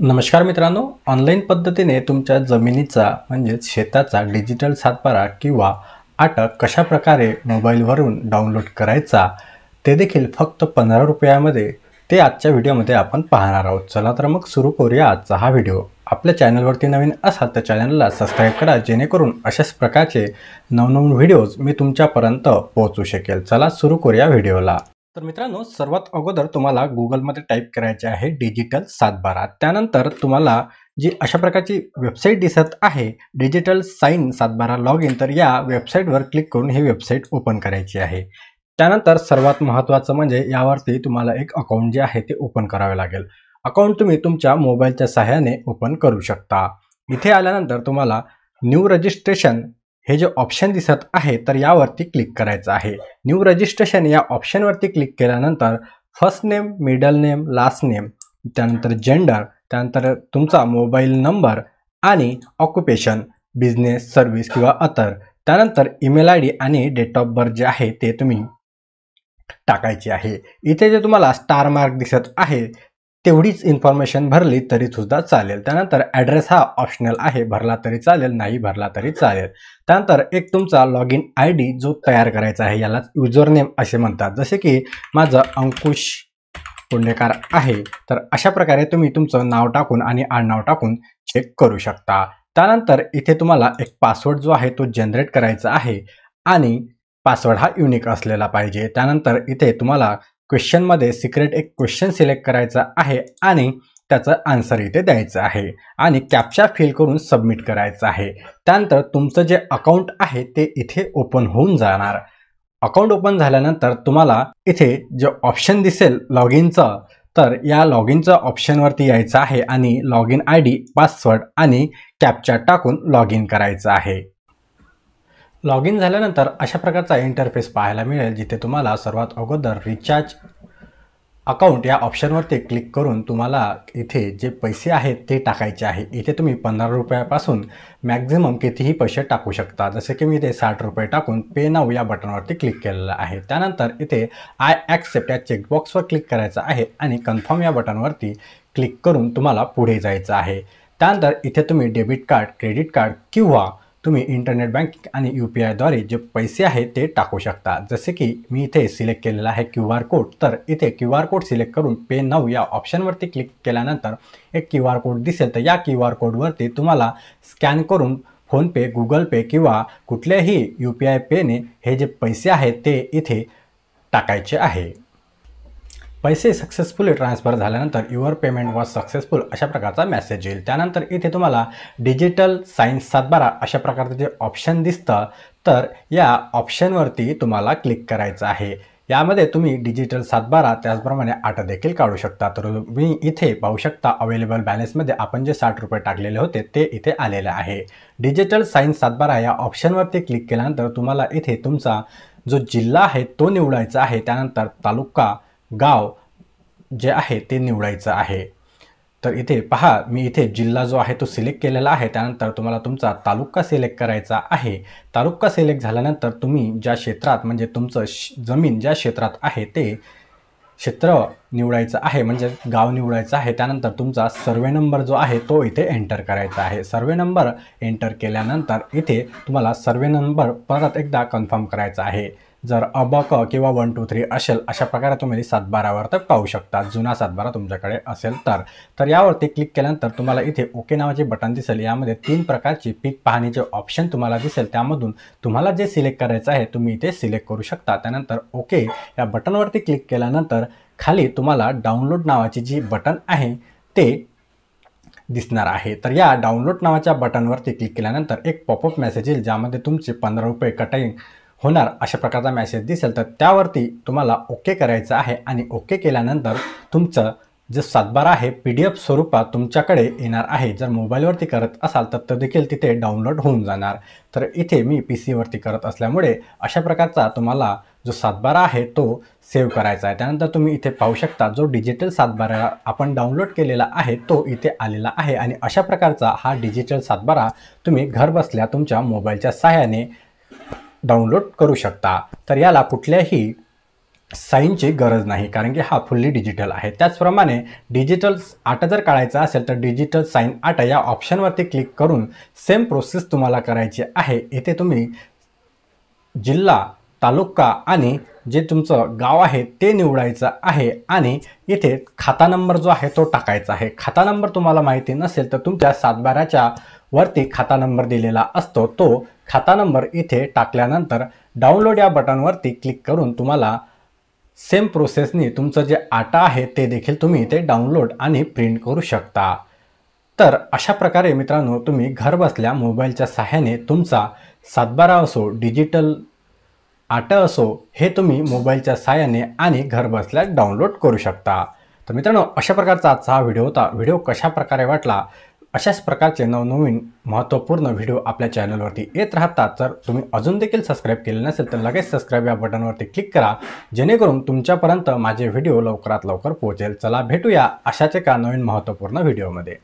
नमस्कार मित्रांनो, ऑनलाईन पद्धतीने तुमच्या जमिनीचा म्हणजेच शेताचा डिजिटल सातबारा किंवा आटक कशाप्रकारे मोबाईलवरून डाउनलोड करायचा ते देखील फक्त 15 रुपयामध्ये ते आजच्या व्हिडिओमध्ये आपण पाहणार आहोत. चला तर मग सुरू करूया आजचा हा व्हिडिओ. आपल्या चॅनलवरती नवीन असाल तर चॅनलला सबस्क्राईब करा, जेणेकरून अशाच प्रकारचे नवनवीन व्हिडिओज मी तुमच्यापर्यंत पोहोचू शकेल. चला सुरू करूया व्हिडिओला. तर मित्रांनो, सर्वात अगोदर तुम्हाला गुगलमध्ये टाईप करायचे आहे डिजिटल सातबारा. त्यानंतर तुम्हाला जी अशा प्रकारची वेबसाईट दिसत आहे डिजिटल साइन सातबारा लॉग इन, तर या वेबसाईटवर क्लिक करून ही वेबसाईट ओपन करायची आहे. त्यानंतर सर्वात महत्त्वाचं म्हणजे यावरती तुम्हाला एक अकाउंट जे आहे ते ओपन करावे लागेल. अकाउंट तुम्ही तुमच्या मोबाईलच्या सहाय्याने ओपन करू शकता. इथे आल्यानंतर तुम्हाला न्यू रजिस्ट्रेशन हे जे ऑप्शन दिसत आहे तर यावरती क्लिक करायचं आहे. न्यू रजिस्ट्रेशन या ऑप्शनवरती क्लिक केल्यानंतर first name, middle name, last name, त्यानंतर जेंडर, त्यानंतर तुमचा मोबाईल नंबर आणि ऑक्युपेशन, बिझनेस, सर्व्हिस किंवा अदर, त्यानंतर ईमेल आय डी आणि डेट ऑफ बर्थ जे आहे ते तुम्ही टाकायची आहे. इथे जे तुम्हाला स्टार मार्क दिसत आहे तेवढीच इन्फॉर्मेशन भरली तरी सुद्धा चालेल. त्यानंतर ॲड्रेस हा ऑप्शनल आहे, भरला तरी चालेल, नाही भरला तरी चालेल. त्यानंतर एक तुमचा लॉग इन आय डी जो तयार करायचा आहे, यालाच युजर नेम असे म्हणतात. जसे की माझं अंकुश पुंडेकर आहे, तर अशा प्रकारे तुम्ही तुमचं नाव टाकून आणि आडनाव टाकून चेक करू शकता. त्यानंतर इथे तुम्हाला एक पासवर्ड जो आहे तो जनरेट करायचा आहे आणि पासवर्ड हा युनिक असलेला पाहिजे. त्यानंतर इथे तुम्हाला क्वेश्चनमध्ये सिक्रेट एक क्वेश्चन सिलेक्ट करायचा आहे आणि त्याचं आन्सर इथे द्यायचं आहे आणि कॅप्चा फिल करून सबमिट करायचं आहे. त्यानंतर तुमचं जे अकाउंट आहे ते इथे ओपन होऊन जाणार. अकाउंट ओपन झाल्यानंतर तुम्हाला इथे जे ऑप्शन दिसेल लॉग इनचं, तर या लॉग इनच्या ऑप्शनवरती यायचं आहे आणि log in I D, password आणि कॅप्चा टाकून लॉग इन करायचं आहे. लॉग इन झाल्यानंतर अशा प्रकारचा इंटरफेस पाहायला मिळेल, जिथे तुम्हाला सर्वात अगोदर रिचार्ज अकाउंट या ऑप्शनवरती क्लिक करून तुम्हाला इथे जे पैसे आहेत ते टाकायचे आहे. इथे तुम्ही 15 रुपयापासून मॅक्झिमम कितीही पैसे टाकू शकता. जसे की मी इथे 60 रुपये टाकून पे नाऊ या बटनवरती क्लिक केलेलं आहे. त्यानंतर इथे आय ॲक्सेप्ट या चेकबॉक्सवर क्लिक करायचं आहे आणि कन्फर्म या बटनवरती क्लिक करून तुम्हाला पुढे जायचं आहे. त्यानंतर इथे तुम्ही डेबिट कार्ड, क्रेडिट कार्ड किंवा तुम्ही इंटरनेट बँकिंग आणि UPIद्वारे जे पैसे आहेत ते टाकू शकता. जसे की मी इथे सिलेक्ट केलेला आहे QR कोड, तर इथे QR कोड सिलेक्ट करून पे नाऊ या ऑप्शनवरती क्लिक केल्यानंतर एक QR कोड दिसेल, तर या QR कोडवरती तुम्हाला स्कॅन करून फोनपे, गुगल पे किंवा कुठल्याही UPI पेने हे जे पैसे आहेत ते इथे टाकायचे आहे. पैसे सक्सेसफुली ट्रान्सफर झाल्यानंतर युअर पेमेंट वॉज सक्सेसफुल अशा प्रकारचा मेसेज येईल. त्यानंतर इथे तुम्हाला डिजिटल साइन सातबारा अशा प्रकारचं जे ऑप्शन दिसतं, तर या ऑप्शनवरती तुम्हाला क्लिक करायचं आहे. यामध्ये तुम्ही डिजिटल सातबारा त्याचप्रमाणे आटा देखील काढू शकता. तर तुम्ही इथे पाहू शकता अवेलेबल बॅलन्समध्ये आपण जे 60 रुपये टाकलेले होते ते इथे आलेले आहे. डिजिटल साइन सातबारा या ऑप्शनवरती क्लिक केल्यानंतर तुम्हाला इथे तुमचा जो जिल्हा आहे तो निवडायचा आहे. त्यानंतर तालुका, गाव जे आहे ते निवडायचं आहे. तर इथे पहा, मी इथे जिल्हा जो आहे तो सिलेक्ट केलेला आहे. त्यानंतर तुम्हाला तुमचा तालुका सिलेक्ट करायचा आहे. तालुका सिलेक्ट झाल्यानंतर तुम्ही ज्या क्षेत्रात म्हणजे तुमचं जमीन ज्या क्षेत्रात आहे ते क्षेत्र निवडायचं आहे, म्हणजे गाव निवडायचं आहे. त्यानंतर तुमचा सर्वे नंबर जो आहे तो इथे एंटर करायचा आहे. सर्वे नंबर एंटर केल्यानंतर इथे तुम्हाला सर्वे नंबर परत एकदा कन्फर्म करायचा आहे. जर अबक किंवा 1 2 3 असेल अशा प्रकारे तुम्ही सातबारावर तर पाहू शकता, जुना सातबारा तुमच्याकडे असेल तर यावरती क्लिक केल्यानंतर तुम्हाला इथे ओके नावाचे बटन दिसेल. यामध्ये 3 प्रकारची पीक पाहणीचे ऑप्शन तुम्हाला दिसेल. त्यामधून तुम्हाला जे सिलेक्ट करायचं आहे तुम्ही इथे सिलेक्ट करू शकता. त्यानंतर ओके या बटनवरती क्लिक केल्यानंतर खाली तुम्हाला डाउनलोड नावाची जी बटन आहे ते दिसणार आहे. तर या डाउनलोड नावाच्या बटनवरती क्लिक केल्यानंतर एक पॉपअप मेसेज येईल, ज्यामध्ये तुमचे 15 रुपये कटिंग होणार अशा प्रकारचा मेसेज दिसेल. तर त्यावरती तुम्हाला ओके करायचं आहे आणि ओके केल्यानंतर तुमचं जे सातबारा आहे PDF स्वरूपात तुमच्याकडे येणार आहे. जर मोबाईलवरती करत असाल तर देखील तिथे डाउनलोड होऊन जाणार. तर इथे मी PC वरती करत असल्यामुळे अशा प्रकारचा तुम्हाला जो सातबारा आहे तो सेव्ह करायचा आहे. त्यानंतर तुम्ही इथे पाहू शकता जो डिजिटल सातबारा आपण डाउनलोड केलेला आहे तो इथे आलेला आहे आणि अशा प्रकारचा हा डिजिटल सातबारा तुम्ही घर बसल्या तुमच्या मोबाईलच्या सहाय्याने डाउनलोड करू शकता. तर याला कुठल्याही साईनची गरज नाही, कारण की हा फुल्ली डिजिटल आहे. त्याचप्रमाणे डिजिटल आटा जर काढायचा असेल तर डिजिटल साईन आटा या ऑप्शनवरती क्लिक करून सेम प्रोसेस तुम्हाला करायची आहे. इथे तुम्ही जिल्हा, तालुका आणि जे तुमचं गाव आहे ते निवडायचं आहे आणि इथे खाता नंबर जो आहे तो टाकायचा आहे. खाता नंबर तुम्हाला माहिती नसेल तर तुमच्या सातबाराच्या वरती खाता नंबर दिलेला असतो. तो खाता नंबर इथे टाकल्यानंतर डाउनलोड या बटनवरती क्लिक करून तुम्हाला सेम प्रोसेसनी तुमचं जे आटा आहे ते देखील तुम्ही इथे डाउनलोड आणि प्रिंट करू शकता. तर अशा प्रकारे मित्रांनो तुम्ही घरबसल्या मोबाईलच्या सहाय्याने तुमचा सातबारा असो, डिजिटल आटा असो, हे तुम्ही मोबाईलच्या सहाय्याने आणि घरबसल्या डाउनलोड करू शकता. तर मित्रांनो, अशा प्रकारचा आजचा हा व्हिडिओ होता. व्हिडिओ कशा प्रकारे वाटला? अशाच प्रकारचे नवनवीन महत्त्वपूर्ण व्हिडिओ आपल्या चॅनलवरती येत राहतात. तर तुम्ही अजून देखील सबस्क्राईब केले नसेल तर लगेच सबस्क्राईब या बटनवरती क्लिक करा, जेणेकरून तुमच्यापर्यंत माझे व्हिडिओ लवकरात लवकर पोहोचेल. चला भेटूया अशाच एका नवीन महत्त्वपूर्ण व्हिडिओमध्ये.